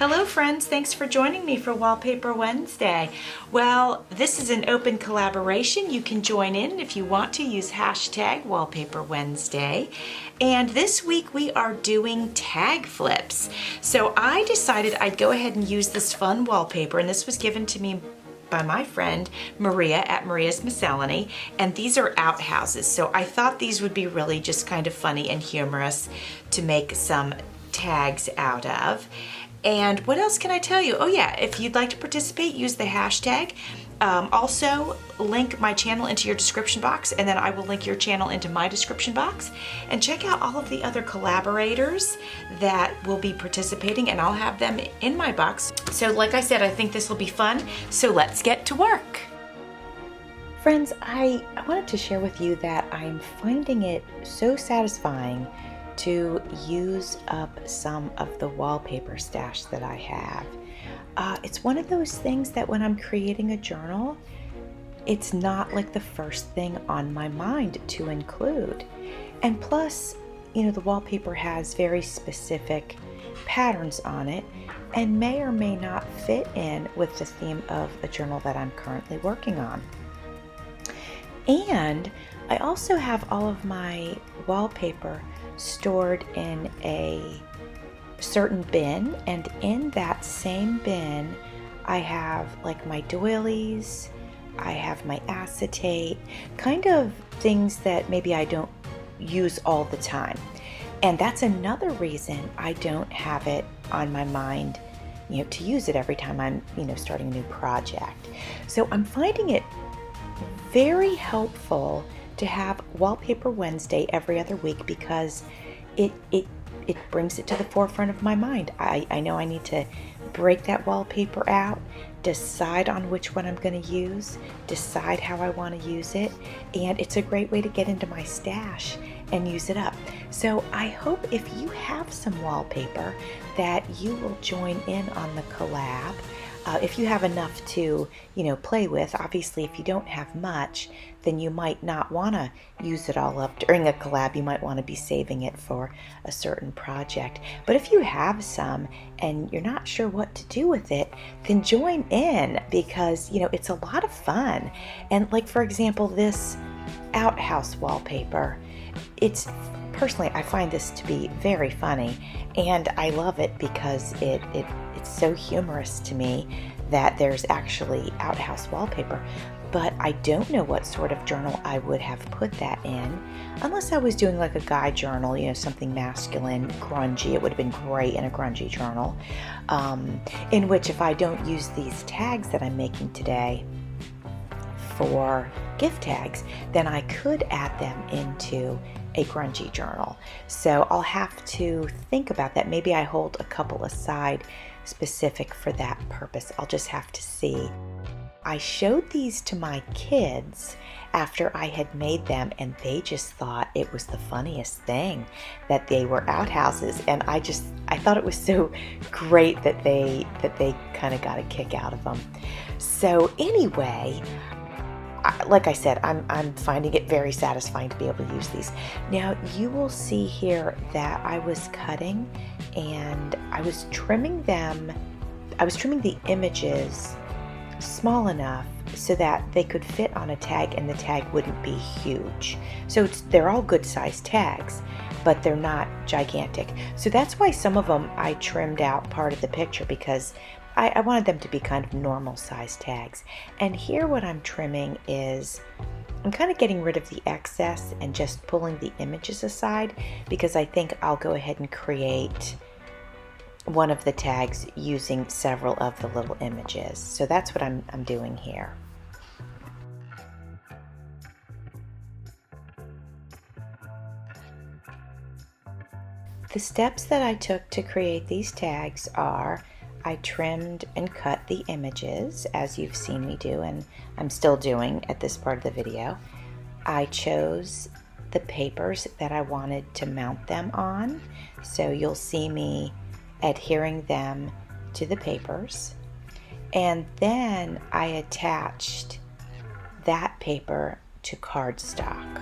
Hello friends, thanks for joining me for Wallpaper Wednesday. Well, this is an open collaboration. You can join in if you want to. Use hashtag Wallpaper Wednesday. And this week we are doing tag flips. So I decided I'd go ahead and use this fun wallpaper, and this was given to me by my friend Maria at Maria's Miscellany, and these are outhouses. So I thought these would be really just kind of funny and humorous to make some tags out of. And what else can I tell you? Oh yeah, if you'd like to participate, use the hashtag. Also, link my channel into your description box, and then I will link your channel into my description box. And check out all of the other collaborators that will be participating, and I'll have them in my box. So like I said, I think this will be fun, so let's get to work. Friends, I wanted to share with you that I'm finding it so satisfying to use up some of the wallpaper stash that I have. It's one of those things that when I'm creating a journal, it's not like the first thing on my mind to include. And plus, you know, the wallpaper has very specific patterns on it and may or may not fit in with the theme of a journal that I'm currently working on. And I also have all of my wallpaper stored in a certain bin, and in that same bin I have like my doilies, I have my acetate, kind of things that maybe I don't use all the time. And that's another reason I don't have it on my mind, you know, to use it every time I'm, you know, starting a new project. So I'm finding it very helpful to have Wallpaper Wednesday every other week, because it brings it to the forefront of my mind. I know I need to break that wallpaper out, decide on which one I'm going to use, decide how I want to use it, and it's a great way to get into my stash and use it up. So I hope if you have some wallpaper that you will join in on the collab. If you have enough to, you know, play with. Obviously, if you don't have much, then you might not want to use it all up during a collab. You might want to be saving it for a certain project. But if you have some and you're not sure what to do with it, then join in, because, you know, it's a lot of fun. And like, for example, this outhouse wallpaper, it's personally, I find this to be very funny, and I love it because it's so humorous to me that there's actually outhouse wallpaper. But I don't know what sort of journal I would have put that in, unless I was doing like a guy journal, you know, something masculine, grungy. It would have been great in a grungy journal, in which if I don't use these tags that I'm making today for gift tags, then I could add them into a grungy journal. So I'll have to think about that. Maybe I hold a couple aside specific for that purpose. I'll just have to see. I showed these to my kids after I had made them, and they just thought it was the funniest thing that they were outhouses, and I thought it was so great that they kind of got a kick out of them. So anyway, like I said, I'm finding it very satisfying to be able to use these. Now you will see here that I was cutting and I was trimming them. I was trimming the images small enough so that they could fit on a tag and the tag wouldn't be huge. So they're all good sized tags, but they're not gigantic. So that's why some of them I trimmed out part of the picture, because I wanted them to be kind of normal size tags. And here what I'm trimming is, I'm kind of getting rid of the excess and just pulling the images aside, because I think I'll go ahead and create one of the tags using several of the little images. So that's what I'm doing here. The steps that I took to create these tags are, I trimmed and cut the images, as you've seen me do, and I'm still doing at this part of the video. I chose the papers that I wanted to mount them on, so you'll see me adhering them to the papers. And then I attached that paper to cardstock.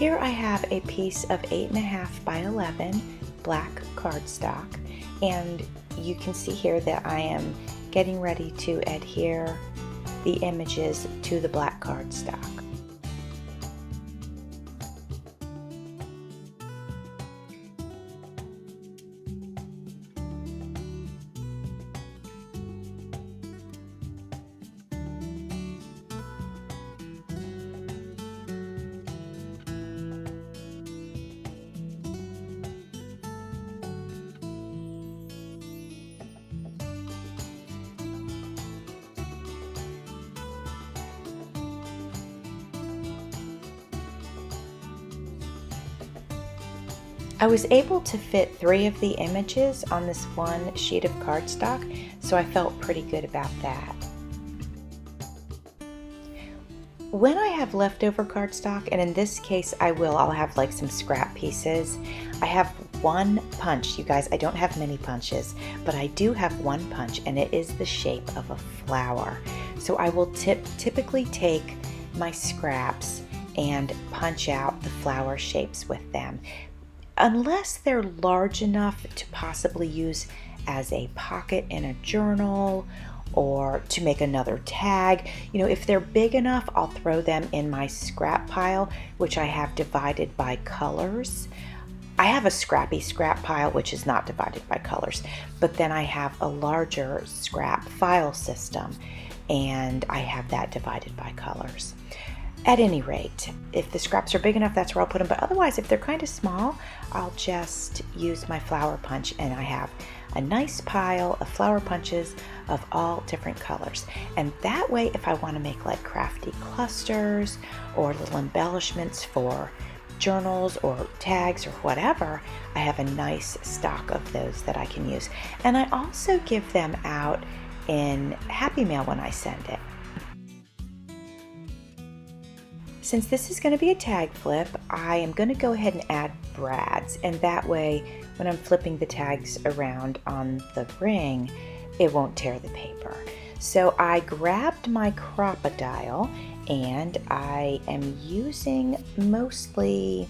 Here I have a piece of 8.5 by 11 black cardstock, and you can see here that I am getting ready to adhere the images to the black cardstock. I was able to fit 3 of the images on this one sheet of cardstock, so I felt pretty good about that. When I have leftover cardstock, and in this case I'll have like some scrap pieces, I have one punch. You guys, I don't have many punches, but I do have one punch, and it is the shape of a flower. So I will typically take my scraps and punch out the flower shapes with them. Unless they're large enough to possibly use as a pocket in a journal or to make another tag. If they're big enough, I'll throw them in my scrap pile, which I have divided by colors. I have a scrappy scrap pile, which is not divided by colors, but then I have a larger scrap file system, and I have that divided by colors. At any rate, if the scraps are big enough, that's where I'll put them. But otherwise, if they're kind of small, I'll just use my flower punch, and I have a nice pile of flower punches of all different colors. And that way, if I want to make like crafty clusters or little embellishments for journals or tags or whatever, I have a nice stock of those that I can use. And I also give them out in Happy Mail when I send it. Since this is going to be a tag flip, I am going to go ahead and add brads, and that way when I'm flipping the tags around on the ring, it won't tear the paper. So I grabbed my Crop-A-Dile, and I am using mostly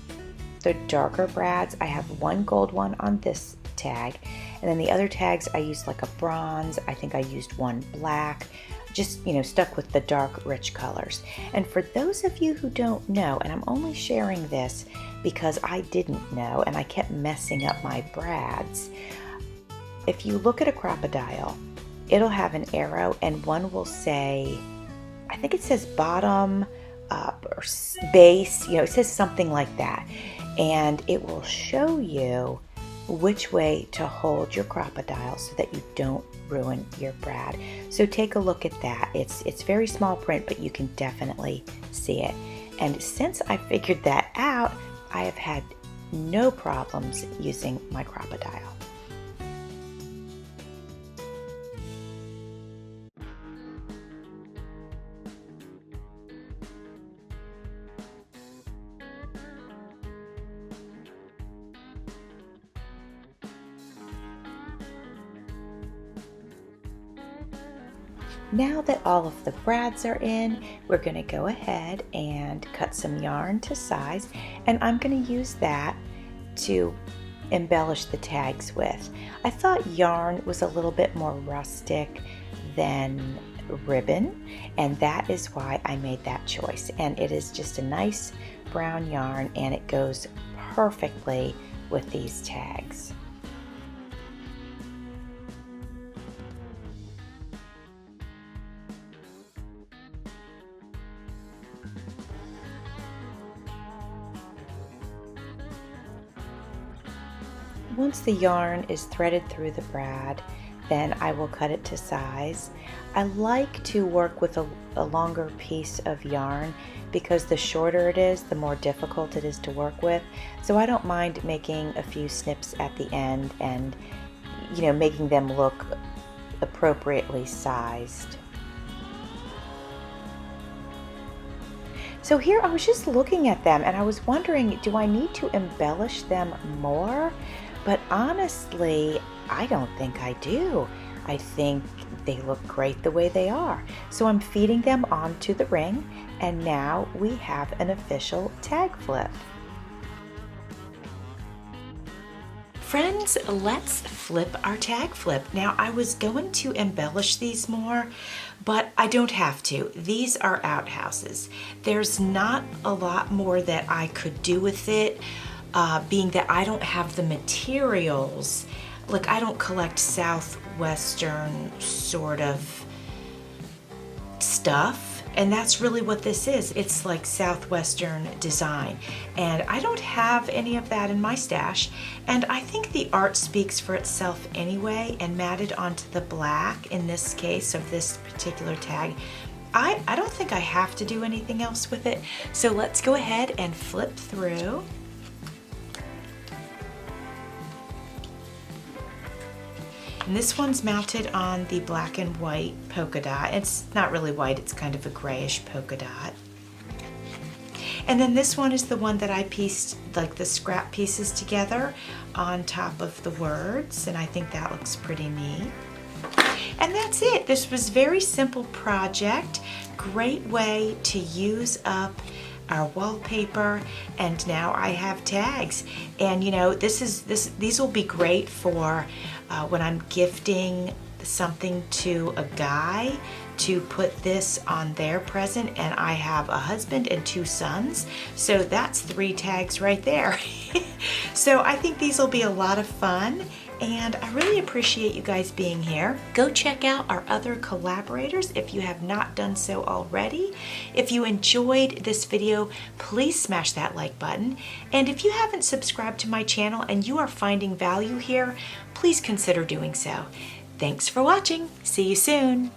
the darker brads. I have one gold one on this tag, and then the other tags I used like a bronze. I think I used one black. Just, stuck with the dark, rich colors. And for those of you who don't know, and I'm only sharing this because I didn't know and I kept messing up my brads, if you look at a Crop-A-Dile, it'll have an arrow, and one will say, I think it says bottom up or base, it says something like that. And it will show you which way to hold your Crop-A-Dile so that you don't ruin your brad. So take a look at that. It's very small print, but you can definitely see it. And since I figured that out, I have had no problems using my Crop-A-Dile. Now that all of the brads are in, we're going to go ahead and cut some yarn to size, and I'm going to use that to embellish the tags with. I thought yarn was a little bit more rustic than ribbon, and that is why I made that choice. And it is just a nice brown yarn, and it goes perfectly with these tags. Once the yarn is threaded through the brad, then I will cut it to size. I like to work with a longer piece of yarn because the shorter it is, the more difficult it is to work with. So I don't mind making a few snips at the end and, making them look appropriately sized. So here I was just looking at them and I was wondering, do I need to embellish them more? But honestly, I don't think I do. I think they look great the way they are. So I'm feeding them onto the ring, and now we have an official tag flip. Friends, let's flip our tag flip. Now, I was going to embellish these more, but I don't have to. These are outhouses. There's not a lot more that I could do with it, being that I don't have the materials. Like, I don't collect Southwestern sort of stuff. And that's really what this is. It's like Southwestern design. And I don't have any of that in my stash. And I think the art speaks for itself anyway, and matted onto the black in this case of this particular tag. I don't think I have to do anything else with it. So let's go ahead and flip through. And this one's mounted on the black and white polka dot. It's not really white, it's kind of a grayish polka dot. And then this one is the one that I pieced like the scrap pieces together on top of the words, and I think that looks pretty neat. And that's it. This was a very simple project. Great way to use up our wallpaper, and now I have tags. And you know, these will be great for when I'm gifting something to a guy, to put this on their present. And I have a husband and 2 sons, so that's 3 tags right there. So I think these will be a lot of fun, and I really appreciate you guys being here. Go check out our other collaborators if you have not done so already. If you enjoyed this video, please smash that like button. And if you haven't subscribed to my channel and you are finding value here, please consider doing so. Thanks for watching. See you soon.